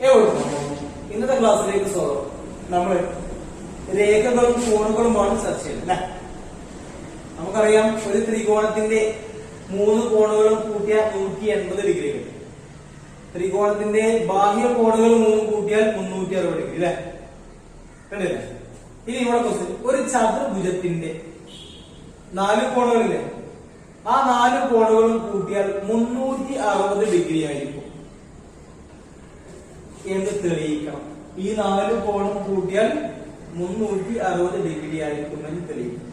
ഇന്നത്തെ ക്ലാസ്സിലേക്ക് സ്വാഗതം. നമ്മള് രേഖകളും കോണുകളുമാണ് ചർച്ച ചെയ്യുന്നത് അല്ലെ. നമുക്കറിയാം ഒരു ത്രികോണത്തിന്റെ 3 കോണുകളും കൂട്ടിയാൽ 180 ഡിഗ്രി കിട്ടും. ത്രികോണത്തിന്റെ ബാഹ്യ കോണുകൾ 3 കൂട്ടിയാൽ 360 ഡിഗ്രി അല്ലെ. കണ്ടില്ലേ? ഇനി ഇവിടെ ക്വസ്റ്റ്യൻ, ഒരു ചതുർഭുജത്തിന്റെ 4 കോണുകളില്ലേ, ആ 4 കോണുകളും കൂട്ടിയാൽ 360 ഡിഗ്രി ആയിരിക്കും എന്ന് തെളിയിക്കണം. ഈ 4 കോണും കൂട്ടിയാൽ 360 ഡിഗ്രി ആയിരിക്കും എന്ന് തെളിയിക്കണം.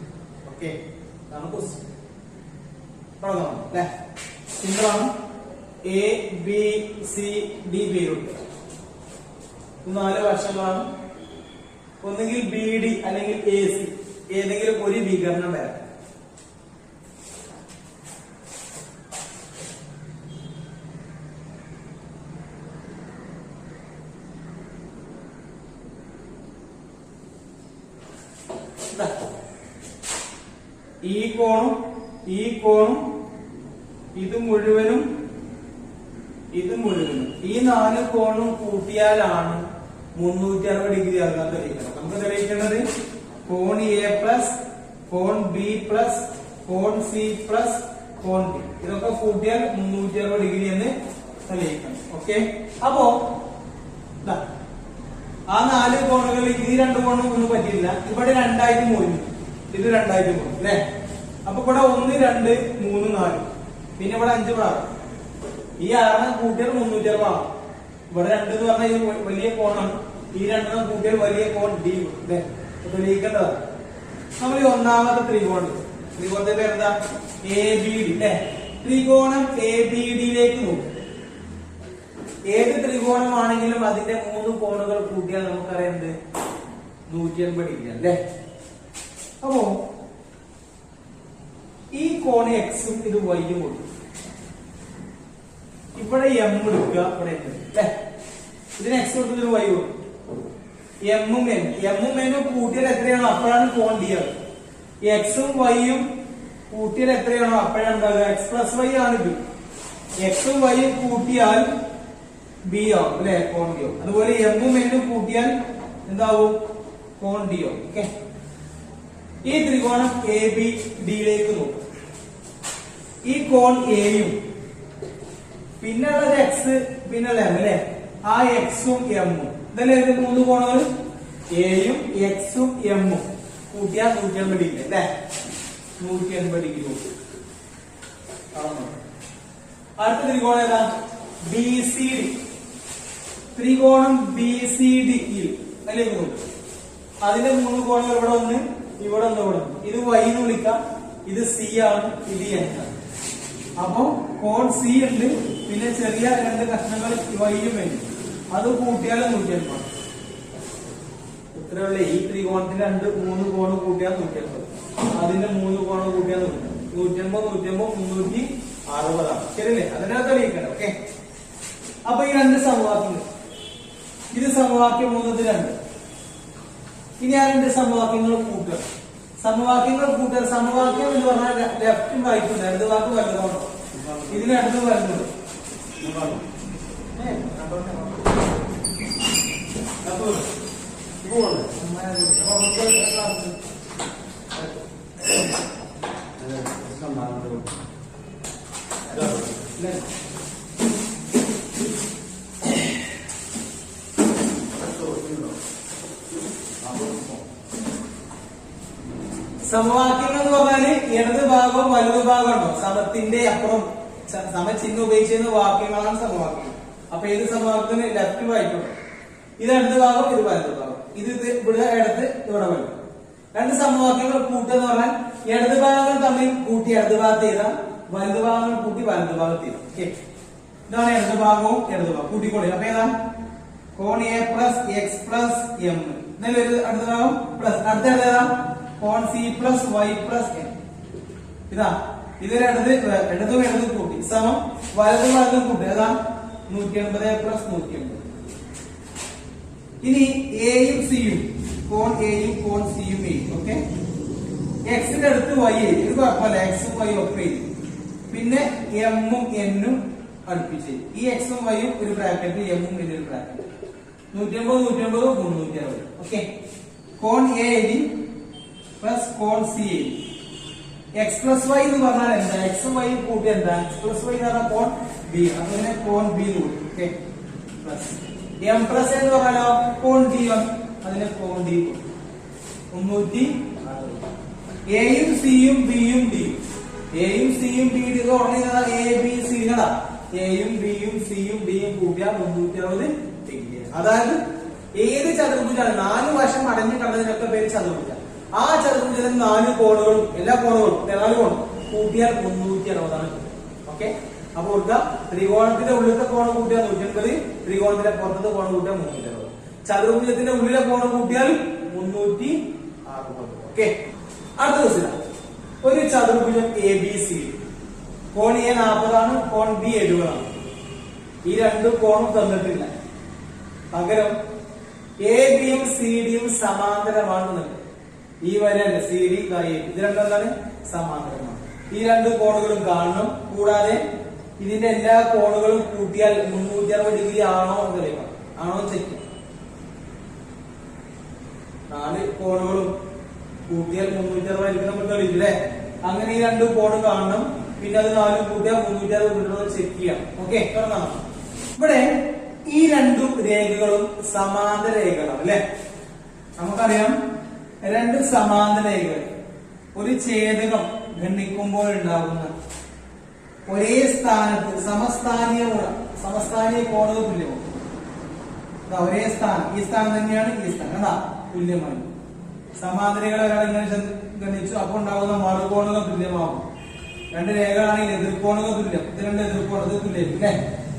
ഓക്കെ, അതാണ് ക്വസ്റ്റ്യൻ. തുടങ്ങാം അല്ലെ. സിമ്പിളാണ്. എ ബി സി ഡി പേരുണ്ട്. 4 വശങ്ങളാണ്. ഒന്നുകിൽ ബി ഡി അല്ലെങ്കിൽ എ സി, ഏതെങ്കിലും ഒരു വികരണം വരാം. ഈ കോണും ഈ കോണും ഇത് മുഴുവനും ഈ 4 കോണും കൂട്ടിയാലാണ് 360 ഡിഗ്രി ആകാൻ തെളിയിക്കണം. നമുക്ക് തെളിയിക്കേണ്ടത് കോൺ എ പ്ലസ് കോൺ ബി പ്ലസ് കോൺ സി പ്ലസ് കോൺ ഡി, ഇതൊക്കെ കൂട്ടിയാൽ 360 ഡിഗ്രി എന്ന് തെളിയിക്കണം. ഓക്കെ, അപ്പോ ആ 4 കോണുകൾ ഈ 2 കോണും ഒന്നും പറ്റില്ല. ഇവിടെ 2 മുറിഞ്ഞു, ഇത് 2 മുറിഞ്ഞു അല്ലെ. അപ്പൊ ഇവിടെ 1 2 3 4, പിന്നെ ഇവിടെ 5 6. ഈ 6 കൂട്ടിയാൽ 360 ആണ്. ഇവിടെ 2 എന്ന് പറഞ്ഞാൽ ഇത് വലിയ കോണാണ്. ഈ 2 കൂട്ടിയാൽ വലിയ കോൺ ഡി അല്ലെ. തെളിയിക്കേണ്ടതാണ്. നമ്മൾ ഈ ഒന്നാമത്തെ ത്രികോണത്തിന്റെ പേരെന്താ? എ ബി ഡി അല്ലെ. ത്രികോണം എ ബി ഡിയിലേക്ക് നോക്കും. ഏത് ത്രികോണമാണെങ്കിലും അതിന്റെ 3 കോണുകൾ കൂട്ടിയാൽ നമുക്കറിയാം 180 ഡിഗ്രി അല്ലേ. അപ്പോ ഈ കോണ് എക്സും ഇത് വൈയും കൊടുക്കും. ഇവിടെ എം എടുക്കുക, ഇവിടെ അല്ലെ. ഇതിന് എക്സ് കൊടുത്തതിന് വൈ കൊടുക്കും. എമ്മും എന്നും കൂട്ടിയാൽ എത്രയാണോ അപ്പോഴാണ് കോൺ ഡി ആവുക. എക്സും വൈയും കൂട്ടിയാൽ എത്രയാണോ അപ്പോഴാണ് ഉണ്ടാകുക എക്സ് പ്ലസ് വൈ ആണ് ബി. എക്സും വൈയും കൂട്ടിയാൽ ബി ആവും അല്ലെ, കോൺ ഡി ആവും. അതുപോലെ എമ്മും എന്നും കൂട്ടിയാൽ എന്താവും? കോൺ ഡി ആവും. ഓക്കെ, ഈ ത്രികോണം എ ബി ഡിയിലേക്ക് നോക്കും. ഈ കോൺ എയും പിന്നുള്ളത് എക്സ് പിന്നുള്ള എം അല്ലെ. ആ എക്സും എമ്മും ഇതല്ലേ 3 കോണുകൾ. എയും എക്സും എമ്മും കൂട്ടിയാൽ 180 ഡിഗ്രി അല്ലെ. 180 ഡിഗ്രി നോക്കും. അടുത്ത ത്രികോണം ഏതാ? B C D. ത്രികോണം ബി സി ഡിയിൽ അതിലേക്ക് നോക്കും. അതിന്റെ 3 കോണുകൾ ഇവിടെ 1 ഇവിടെ 1 ഇവിടെ 1. ഇത് വൈ എന്ന് വിളിക്കാം. ഇത് സി ആണ്, ഇത് എൻ ആണ്. അപ്പൊ കോൺ സി ഉണ്ട്, പിന്നെ ചെറിയ 2 കഷ്ണങ്ങൾ വൈയും വരും. അത് കൂട്ടിയാലും 180. ഇത്രയുള്ള ഈ ത്രികോണത്തിന്റെ 3 കോണ് കൂട്ടിയാൽ 180. അതിന്റെ 3 കോണ് കൂട്ടിയാൽ 180 360 ശരിയല്ലേ. അതിനെ തെളിയിക്കണം. ഓക്കെ, അപ്പൊ ഈ 2 സമവാക്യങ്ങൾ, ഇത് സമവാക്യം 3 2. ഇനി ആ 2 സമവാക്യങ്ങൾ കൂട്ടുക. സമവാക്യം എന്ന് പറഞ്ഞാൽ ലെഫ്റ്റും റൈറ്റും ഇടത് വാക്ക് വലുതാണ്. ഇതിന് അടുത്ത് വരുന്നത് സമവാക്യങ്ങൾ എന്ന് പറഞ്ഞാല് ഇടത് ഭാഗവും വലതു ഭാഗമുണ്ടോ, സമത്തിന്റെ അപ്പുറം സമചിഹ്നം ഉപയോഗിച്ചിരുന്ന വാക്യങ്ങളാണ് സമവാക്യങ്ങൾ. അപ്പൊ ഏത് സമവാക്യത്തിന് ലെഫ്റ്റ് റൈറ്റും. ഇത് ഇടത് ഭാഗം, ഇത് വലതു ഭാഗം. ഇത് ഇവിടെ ഇടത്, ഇവിടെ വലത്. 2 സമവാക്യങ്ങൾ കൂട്ടുക പറഞ്ഞാൽ ഇടത് ഭാഗങ്ങൾ തമ്മിൽ കൂട്ടി ഇടത് ഭാഗത്ത് ചെയ്താൽ, വലതു ഭാഗങ്ങൾ കൂട്ടി വലതു ഭാഗത്ത് ചെയ്താൽ. ഓക്കെ, ഇതാണ് ഇടത് ഭാഗവും ഇടത് ഭാഗം കൂട്ടിക്കൊള്ളി. അപ്പൊ ഏതാ? കോൺ A plus X plus M. ഇന്നലെ ഒരു അടുത്ത ഭാഗം പ്ലസ്. അടുത്ത ഏതാ? കോൺ C plus Y plus M. ഇതാ ഇതിന് ഇടതും കൂട്ടി സമം വലതും കൂട്ടി. ഏതാ? 180 പ്ലസ് 180. ഇനി എയും സിയും, കോൺ എയും കോൺ സിയും എയും. ഓക്കെ, എക്സിന്റെ അടുത്ത് വൈ എഴുതി, ഇത് കുഴപ്പമില്ല, എക്സും വൈ ഒക്കെ എഴുതി. പിന്നെ എമ്മും എന്നും അടുപ്പിച്ച് ഈ എക്സും വൈയും ഒരു ബ്രാക്കറ്റ് എമ്മും പിന്നെ ഒരു ബ്രാക്കറ്റ് 150 150 360. ഓക്കെ, കോൺ എ എഴുതി പ്ലസ് കോൺ സി എഴുതി. എക്സ് പ്ലസ് വൈ എന്ന് പറഞ്ഞാൽ എന്താ? എക്സും വൈയും കൂട്ടി എന്താ? എക്സ് പ്ലസ് വൈ എന്ന് പറഞ്ഞാൽ കോൺ ബി, അതുപോലെ കോൺ ബി കൂടി. ഓക്കെ, പ്ലസ് എം പ്ലസ് എന്ന് പറഞ്ഞാലോ കോൺ ഡി 1, അതിനെ കോൺ ഡി 360. എയും സിയും ബിയും ഡിയും, എയും സിയും B D order A B C നടാ, എയും ബിയും സിയും ഡിയും കൂട്ടിയാൽ 360 ഡിഗ്രി. അതായത് ഏത് ചതുർഭുജാണ് 4 വശം അടഞ്ഞു കണ്ടതിനൊക്കെ പേര് ചതുർഭുജം. ആ ചതുർഭുജത്തിന് 4 കോണുകളും എല്ലാ കോണുകളും 4 കോണും കൂട്ടിയാൽ 360 ആണ്. ഓക്കെ, അപ്പൊ ഓർക്കുക, ത്രികോണത്തിന്റെ ഉള്ളിലത്തെ കോണം കൂട്ടിയാൽ 180, ത്രികോണത്തിന്റെ പുറത്തത്തെ കോണം കൂട്ടിയാൽ 360, ചതുർഭുജത്തിന്റെ ഉള്ളിലെ കോണം കൂട്ടിയാൽ 360. ഓക്കെ, അടുത്ത ക്വസ്റ്റ്യൻ. ഒരു ചതുർഭുജം എ ബി സി, കോൺ എ 40 ആണ്, കോൺ ബി 70 ആണ്. ഈ രണ്ട് കോണും തന്നിട്ടില്ല, പകരം എ ബിയും സി ഡിയും സമാന്തരമാണെന്നുണ്ട്. ഈ വരല്ല സി ഡി ഇത് രണ്ടെന്താണ് സമാന്തരമാണ്. ഈ രണ്ട് കോണുകളും കാണണം. കൂടാതെ ഇതിന്റെ എല്ലാ കോണുകളും കൂട്ടിയാൽ 360 ഡിഗ്രി ആണോ എന്ന് അറിയണം. ആണോ ചെക്ക്. 4 കോണുകളും കൂട്ടിയാൽ 360 ആയിരിക്കും നമ്മൾ തെളിയില്ലേ. അങ്ങനെ ഈ രണ്ട് കോണും കാണണം. പിന്നെ അത് 4 കൂട്ടിയാൽ 360 ചെക്ക് ചെയ്യാം. ഓക്കെ, തുടങ്ങാം. ഇവിടെ ഈ രണ്ടും രേഖകളും സമാന്തര രേഖകളാണ് അല്ലെ. നമുക്കറിയാം, രണ്ട് സമാന്തര രേഖകൾ ഒരു ഛേദകം ഖണ്ഡിക്കുമ്പോൾ ഉണ്ടാകുന്ന ഒരേ സ്ഥാനത്ത് സമസ്ഥാനീയ കോണുകൾ തുല്യമാണ്. ഒരേ സ്ഥാനം, ഈ സ്ഥാനം തന്നെയാണ് ഈ സ്ഥാനം, അതാ തുല്യമാണ്. സമാന്തരകളെ ഒരാൾ ഇങ്ങനെ ഗണിച്ചു, അപ്പൊ ഉണ്ടാകുന്ന മറുകോണുകൾ തുല്യമാകും. രണ്ട് രേഖകളാണെങ്കിൽ എതിർക്കോണുകൾ തുല്യം, ഇത് രണ്ട് എതിർക്കോണുകൾ തുല്യം അല്ലെ.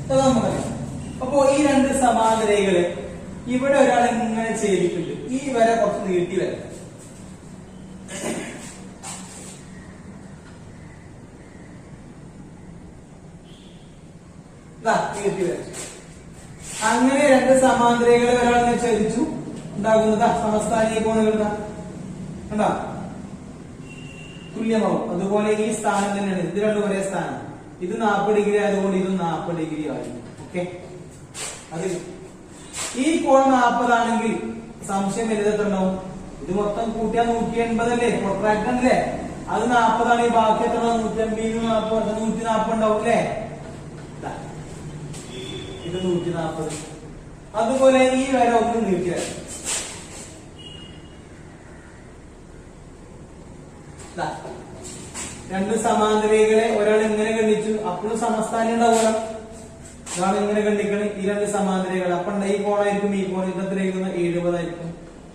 അത് നമുക്കറിയാം. അപ്പോ ഈ രണ്ട് സമാന്തരകള് ഇവിടെ ഒരാൾ ഇങ്ങനെ ചെയ്തിട്ടുണ്ട്. ഈ വര കുറച്ച് നീട്ടി വരാം. നീട്ടി വരാം. അങ്ങനെ രണ്ട് സമാന്തരകളെ ഒരാൾ ഇങ്ങനെ ഛേദിച്ചു, ഉണ്ടാകുന്നത് സമസ്ഥാനീയ കോണുകൾ കണ്ടാ തുല്യമാവും. അതുപോലെ ഈ സ്ഥാനം തന്നെയാണ്, ഇത് രണ്ടും ഒരേ സ്ഥാനം. ഇത് 40 ഡിഗ്രി ആയതുകൊണ്ട് ഇത് 40 ഡിഗ്രി ആയിരുന്നു. ഓക്കെ, അത് ഈ കോൺ 40 ആണെങ്കിൽ സംശയം വലുതെത്തുണ്ടാവും. ഇത് മൊത്തം കൂട്ടിയാൽ 180 അല്ലേ, പ്രൊട്രാക്ട് അല്ലേ. അത് 40 ആണ്. ഈ ബാക്കി എത്ര 180 140 ഉണ്ടാവും അല്ലേ. ഇത് 140. അതുപോലെ ഈ വര ഒന്ന് നീട്ടി വരാം. രണ്ട് സമാന്തരകളെ ഒരാൾ എങ്ങനെ കണ്ടിച്ചു, അപ്പോഴും സമസ്ഥാനം ഉണ്ടാവുക. ഒരാൾ എങ്ങനെ കണ്ടിക്കണം ഈ രണ്ട് സമാന്തരകൾ. അപ്പൊ ഈ കോണായിരിക്കും ഈ കോൺ. ഇത് എത്രയായിരിക്കും 70 ആയിരിക്കും.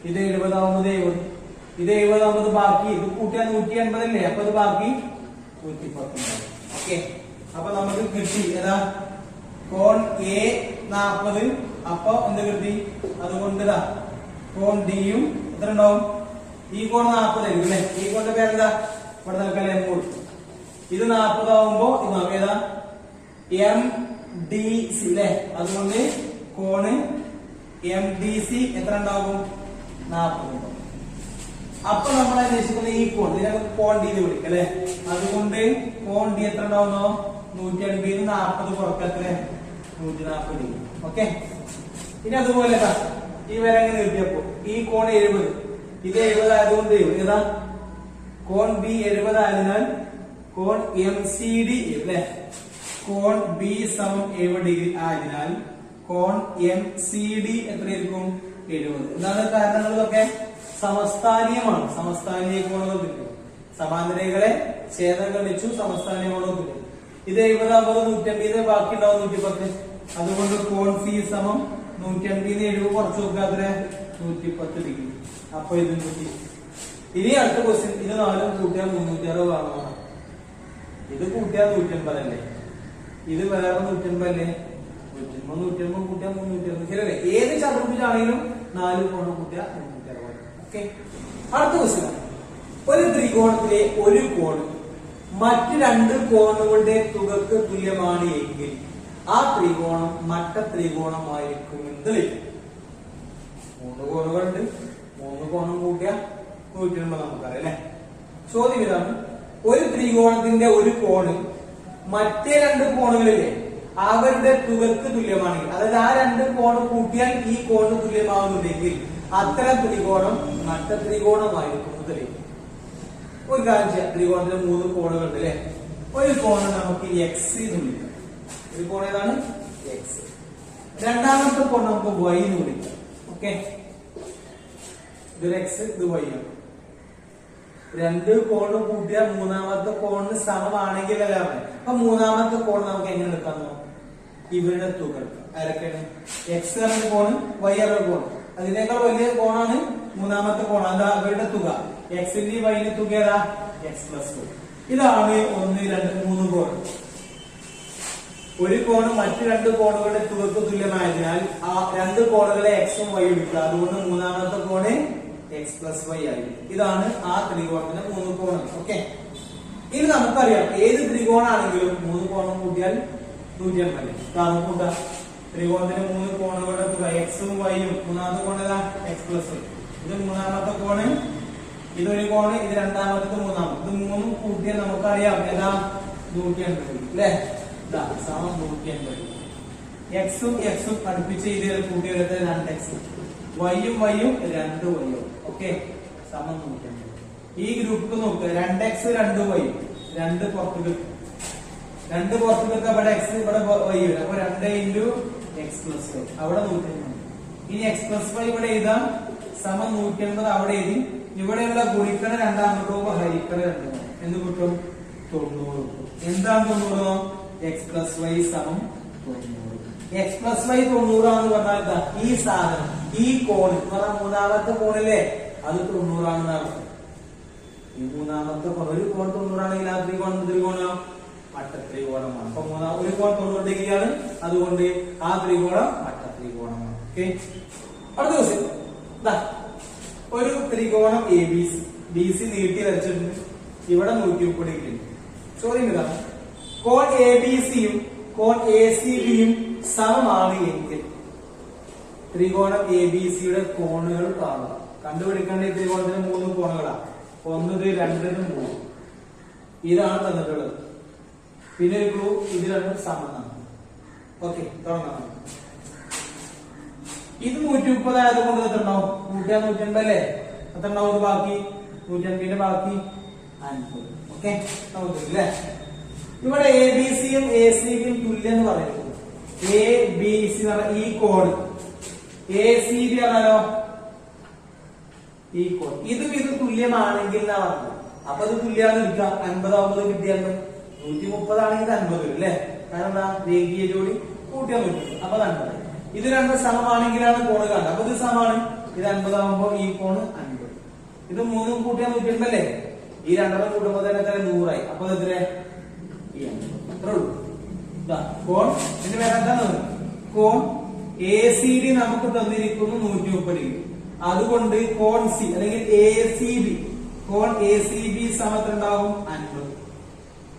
ഇത് 70 ആവുന്നത് 70, ഇത് 70 ആവുന്നത് ബാക്കി ഇത് കൂട്ടിയാൽ 180 അല്ലേ. അപ്പൊ അത് ബാക്കി 110. ഓക്കെ, അപ്പൊ നമുക്ക് കിട്ടി ഏതാ കോൺ എ 40. അപ്പൊ എന്ത് കിട്ടി? അതുകൊണ്ട് കോൺ ഡിയും എത്ര ഉണ്ടാവും? ഈ കോൺ 40 ആയിരിക്കും അല്ലെ. ഈ കോണിന്റെ പേരെന്താ? ഇവിടെ നൽകാൻ എം കൊടുത്തു. ഇത് 40 ആവുമ്പോ ഇത് ഏതാ എം ഡി സി അല്ലെ. അതുകൊണ്ട് കോണ് എം ഡി സി എത്ര ഉണ്ടാകും? 40. അപ്പൊ നമ്മൾ അന്വേഷിക്കുന്ന ഈ കോൺ, ഇതിനെ കോൺ ഡി എന്ന് വിളിക്കും അല്ലെ. അതുകൊണ്ട് കോൺ ഡി എത്ര ഉണ്ടാവുന്നോ? 180 40 കുറക്കത്ര 140 ഡിഗ്രി. ഓക്കെ, ഇനി അതുപോലെ ഈ വര എങ്ങനെ കിട്ടിയപ്പോ ഈ കോൺ 70, ഇത് 70 ആയതുകൊണ്ട് ഏതാ കോൺ ബി 70 ആയതിനാൽ കോൺ എം സി ഡി അല്ലെ. കോൺ ബി സമം 70 ഡിഗ്രി ആയതിനാൽ കോൺ എം സി ഡി എത്രയായിരിക്കും? 70. എന്താണ് കാരണങ്ങളൊക്കെ? സമസ്ഥാനീയമാണ്. സമസ്ഥാനീയ കോണുകൾ കിട്ടും. സമാന്തരകളെ ഛേദം ഗണിച്ചു, സമസ്ഥാനീയ കോണുകൾ കിട്ടും. ഇത് 70 ആകുമ്പോൾ 180 ബാക്കി ഉണ്ടാവും 110. അതുകൊണ്ട് കോൺ സി സമം 180 70 കുറച്ച് നോക്കാത്ര 110 ഡിഗ്രി. അപ്പൊ ഇത് കിട്ടി. ഇനി അടുത്ത ക്വസ്റ്റ്യൻ, ഇത് 4 കൂട്ടിയാൽ 360 ആണോ? ഇത് കൂട്ടിയാൽ 180 അല്ലേ. ഇത് വേറെ 180 അല്ലേ. 180 കൂട്ടിയാൽ 360 ശരിയല്ലേ. ഏത് ചതുർഭുജാണെങ്കിലും 4 കോണം കൂട്ടിയാൽ 360. ഓക്കെ, അടുത്ത ക്വസ്റ്റ്യൻ. ഒരു ത്രികോണത്തിലെ ഒരു കോണ് മറ്റ് രണ്ട് കോണുകളുടെ തുകക്ക് തുല്യമാണ് എങ്കിൽ ആ ത്രികോണം മറ്റ ത്രികോണമായിരിക്കും എന്ന് തെളിയിക്കും. 3 കോണുകളുണ്ട്, 3 കോണം കൂട്ടിയാൽ 180 നമുക്കറിയാം അല്ലെ. ചോദ്യം ഇതാണ്, ഒരു ത്രികോണത്തിന്റെ ഒരു കോണ് മറ്റേ രണ്ട് കോണുകളിലെ അവരുടെ തുകക്ക് തുല്യമാണെങ്കിൽ, അതായത് ആ രണ്ട് കോണ് കൂട്ടിയാൽ ഈ കോണ് തുല്യമാവുന്നുണ്ടെങ്കിൽ അത്തരം ത്രികോണം മട്ട ത്രികോണമായിരിക്കും തെളിയിക്കും. ഒരു കാര്യം ചെയ്യാം, ത്രികോണത്തിന് 3 കോണുകൾ ഉണ്ട് അല്ലെ. ഒരു കോണ് നമുക്ക് എക്സ് എന്ന് വിളിക്കാം. ഒരു കോൺ ഏതാണ്? എക്സ്. രണ്ടാമത്തെ കോൺ നമുക്ക് വൈ എന്ന് വിളിക്കാം. ഓക്കെ, ഇതൊരു എക്സ്, ഇത് വൈ ആണ്. രണ്ട് കോണ് കൂട്ടിയാൽ മൂന്നാമത്തെ കോണിന് സമമാണെങ്കിൽ അല്ല പറഞ്ഞത്. അപ്പൊ മൂന്നാമത്തെ കോൺ നമുക്ക് എങ്ങനെ എടുക്കാന്നോ? ഇവരുടെ തുക ആരൊക്കെയാണ്? എക്സ് പറഞ്ഞ കോണ്, വൈ പറഞ്ഞ കോണ്. അതിനേക്കാൾ വലിയ കോണാണ് മൂന്നാമത്തെ കോൺ. അതാ അവരുടെ തുക. എക്സിന്റെ വൈന്റെ തുക ഏതാ? X plus 2. ഇതാണ് 1, 2, 3 കോൺ. ഒരു കോണ് മറ്റു രണ്ട് കോണുകളുടെ തുകക്ക് തുല്യമായതിനാൽ ആ രണ്ട് കോണുകളെ എക്സും വൈ എടുക്കുക. അതുകൊണ്ട് മൂന്നാമത്തെ കോണ് എക്സ് പ്ലസ് വൈ ആയിരിക്കും. ഇതാണ് ആ ത്രികോണത്തിന്റെ 3 കോണ്. ഓക്കെ, ഇനി നമുക്കറിയാം ഏത് ത്രികോണാണെങ്കിലും 3 കോണും കൂട്ടിയാൽ 180. കൂട്ടാം. ത്രികോണത്തിന് 3 കോണുകളുടെ തുക എക്സും വൈയും. മൂന്നാമത്തെ കോൺ ഏതാ? X plus Y. ഇത് മൂന്നാമത്തെ കോണ്, ഇതൊരു കോണ്, ഇത് രണ്ടാമത്തെ, മൂന്നാമത്തെ. ഇത് 3 കൂട്ടിയാൽ നമുക്കറിയാം ഏതാ? 180 അല്ലെ. സമം 180. എക്സും എക്സും അടുപ്പിച്ച് ഇത് കൂട്ടിയെടുത്ത് 2x, വൈയും വൈയും 2y. ഓക്കെ, സമം 180. ഈ ഗ്രൂപ്പ് നോക്കുക, 2x 2y, 2 പുറത്ത് 2 പുറത്ത് അവിടെ x ഇവിടെ y വരും. അപ്പൊ 2 × x പ്ലസ് y അവിടെ 180. ഇനി x പ്ലസ് y ഇവിടെ എഴുതാം, സമം 180 അവിടെ എഴുതി. ഇവിടെയുള്ള ഗുണിക്കണ രണ്ടാമത്തെ ഹരിക്കണ 2 എന്ത് കിട്ടും? 90. എന്താണ് 90? എക്സ് പ്ലസ് വൈ സമം 90. എക്സ് പ്ലസ് വൈ 90 ആണെന്ന് പറഞ്ഞാൽ ഈ സാധനം, ഈ കോൺ എന്ന് പറഞ്ഞാൽ മൂന്നാമത്തെ കോണില്ലേ, അത് 90 ആണെന്ന് അർത്ഥം. ഈ മൂന്നാമത്തെ കോൺ, ഒരു കോൺ 90 ആണെങ്കിൽ ആ ത്രികോണം മട്ട ത്രികോണമാണ്. അപ്പൊ ഒരു കോൺ 90 ഡിഗ്രിയാണ്, അതുകൊണ്ട് ആ ത്രികോണം മട്ട ത്രികോണമാണ്. ഓക്കെ, അടുത്ത ദിവസം ഒരു ത്രികോണം A B C, B C നീട്ടി വരച്ചിട്ടുണ്ട്. ഇവിടെ 130 ഡിഗ്രി. ചോദ്യം ഇതാണ്, കോൺ എ ബി സിയും കോൺ എ സി ബിയും സമമാണ് എങ്കിൽ ത്രികോണം എ ബി സിയുടെ കോണുകൾ കാണുക. കണ്ടുപിടിക്കേണ്ട ഈ ത്രികോണത്തിന് 3 കോണുകളാണ്. 1, 2, 3. ഇതാണ് തന്നിട്ടുള്ളത്. പിന്നെ ഒരു ക്ലൂ, ഇത് രണ്ടും സമമാണ്. ഓക്കെ, തുടങ്ങാം. ഇത് 130 ആയതുകൊണ്ട് എത്ര ഉണ്ടാവും? 150 അല്ലേ. എത്ര ഉണ്ടാവും? ബാക്കി 150 ബാക്കി 50. ഓക്കെ, അല്ലേ. ഇവിടെ എ ബി സിയും എ സി ബിയും തുല്യം എന്ന് പറയുന്നത്, എ ബി സി ഈ കോഡ്, എ സി ബി ആണല്ലോ ഈ കോഡ്. ഇതും ഇത് തുല്യമാണെങ്കിൽ എന്നാ പറഞ്ഞത്. അപ്പൊ ഇത് തുല്യാന്ന് എടുക്കാം. 50 ആവുമ്പോൾ കിട്ടിയാൽ 130 ആണെങ്കിൽ 50 വരും അല്ലെ. കാരണം എന്താ? രേഖീയ ജോഡി കൂട്ടിയാൽ 100. അപ്പൊ 50. ഇത് രണ്ടും സമമാണെങ്കിലാണ് കോണ് കാണുന്നത്. അപ്പൊ ഇത് സമമാണ്. ഇത് 50 ആവുമ്പോൾ ഈ കോണ് 50. ഇത് 3 കൂട്ടിയാൽ 150 അല്ലേ. ഈ രണ്ടെണ്ണം കൂട്ടുമ്പോൾ തന്നെ എത്ര? 100 ആയി. അപ്പൊ എത്ര? കോൺ. ഇതിന്റെ പേര് എന്താണ്? കോൺ എ സി ഡി നമുക്ക് തന്നിരിക്കുന്നു 130 ഡിഗ്രി. അതുകൊണ്ട് കോൺ സി അല്ലെങ്കിൽ എ സി ബി, കോൺ എ സി ബി സമത്തുണ്ടാവും 50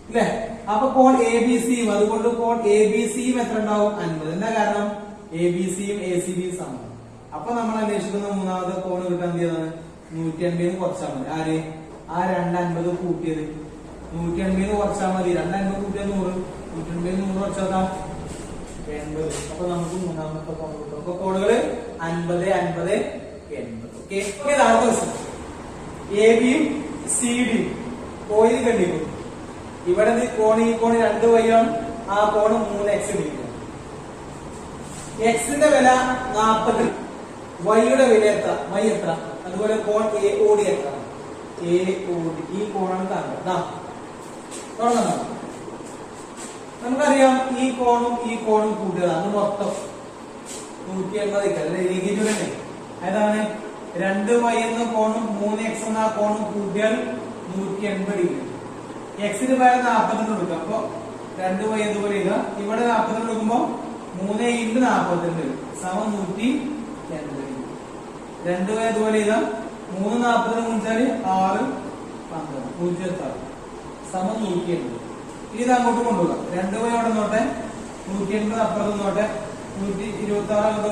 അല്ലെ. അപ്പൊ കോൺ എ ബി സിയും, അതുകൊണ്ട് കോൺ എ ബി സിയും എത്ര ഉണ്ടാവും? 50. എന്താ കാരണം? എ ബി സിയും എ സി ബിയും സമം. അപ്പൊ നമ്മൾ അന്വേഷിക്കുന്ന മൂന്നാമത്തെ കോൺ കിട്ടാൻ എന്ത് ചെയ്താണ്? 150 കുറച്ചാൽ മതി. ആര്? ആ 250 കൂട്ടിയത് 180 കുറച്ചാൽ മതി. 250 കൂട്ടിയാൽ 100, 180 100 കുറച്ചാൽ 80. അപ്പൊ നമുക്ക് മൂന്നാമത്തെ കോൺ കിട്ടും. അപ്പൊ കോണുകള് 50, 50, 80. ഓക്കെ, അടുത്ത ദിവസം എ ബിയും സി ഡിയും കോയിൽ കണ്ടിരിക്കുന്നു. ഇവിടെ കോൺ, ഈ കോണ് 2y ആണ്, ആ കോണ് 3x ഡിഗ്രി. എക്സിന്റെ വില 40, വൈയുടെ വില എത്ര? വൈ എത്ര? അതുപോലെ കോൺ എ ഒ ഡി എത്ര? A O D. ഈ കോണാണ് കാണുന്നത്. തുടങ്ങാം. നമുക്കറിയാം ഈ കോണും ഈ കോണും കൂട്ടിയതാണ് മൊത്തം 180 അല്ലെ. രേഖീയതന്നെ അതാണ് 2y എന്ന കോണും 3x എന്ന കോണും കൂട്ടിയാൽ 180 ഡിഗ്രി. എക്സിന് പകരം 42 കൊടുക്കാം. അപ്പൊ 2y ഇതുപോലെ ഇതാ. ഇവിടെ 42 എടുക്കുമ്പോ 3 × 42 സമം 180 ഡിഗ്രി. 2y ഇതുപോലെ ഇതാ. 3 42 ഗുണിച്ചാല് 6 12 176 സമം 180. ഇത് അങ്ങോട്ട് കൊണ്ടുപോകാം. 2y അവിടെ നോട്ടെ, 180 അപ്പുറത്ത് നോട്ടെ, 126 അങ്ങോട്ട്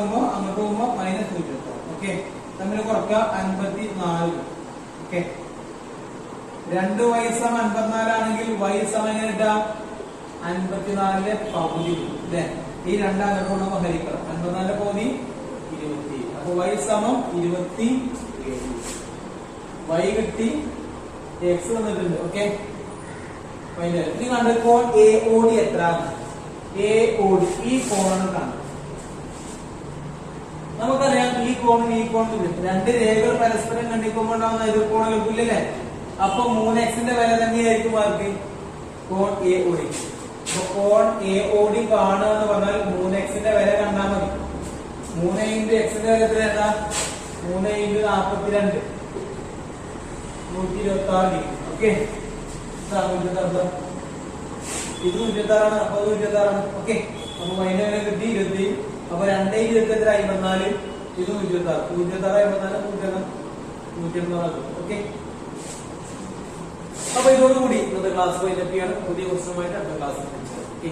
പോകുമ്പോ -176. ഓക്കെ, തമ്മിൽ കുറക്കുക 54. ഓക്കെ, 2y = 54 ആണെങ്കിൽ y = എങ്ങനെ കിട്ടാം? 54 പകുതി അല്ലെ? ഈ രണ്ടാം കൊണ്ട് ഹരിക്കണം. 54 പകുതി 20. അപ്പൊ y സമം 27. y കിട്ടി, x വന്നിട്ടുണ്ട്. ഓക്കെ, ഇനി കണ്ട് കോൺ AOD എത്ര? AOD ഈ കോണാണ് കാണുന്നത്. നമുക്കറിയാം ഈ കോണും ഈ കോണും രണ്ട് രേഖകൾ പരസ്പരം കണ്ടിക്കുമ്പോൾ ഉണ്ടാവുന്ന എതിർകോണുകൾക്കില്ലേ? അപ്പൊ 3x ന്റെ വില തന്നെയായിരിക്കും മാർക്ക് കോൺ AOD. അപ്പൊ കോൺ AOD കാണുക എന്ന് പറഞ്ഞാൽ 3x ന്റെ വില കണ്ടാൽ മതി. 3 into x ന്റെ വില എത്ര? 3 into 42 126. ഓക്കെ, ഇത് 126 അപ്പൊ 126. ഓക്കെ, അപ്പൊ അതിന്റെ വില കിട്ടി 20. അപ്പൊ 2 20 എത്ര? 54. ഇത് 126. 126 126. ഓക്കെ, അപ്പൊ ഇതോടുകൂടി ഇന്നത്തെ ക്ലാസ് വൈൻഡപ്പ് ചെയ്യാണ്. പുതിയ ക്വസ്റ്റ്യനുമായിട്ട് അടുത്ത ക്ലാസ്. ഓക്കെ.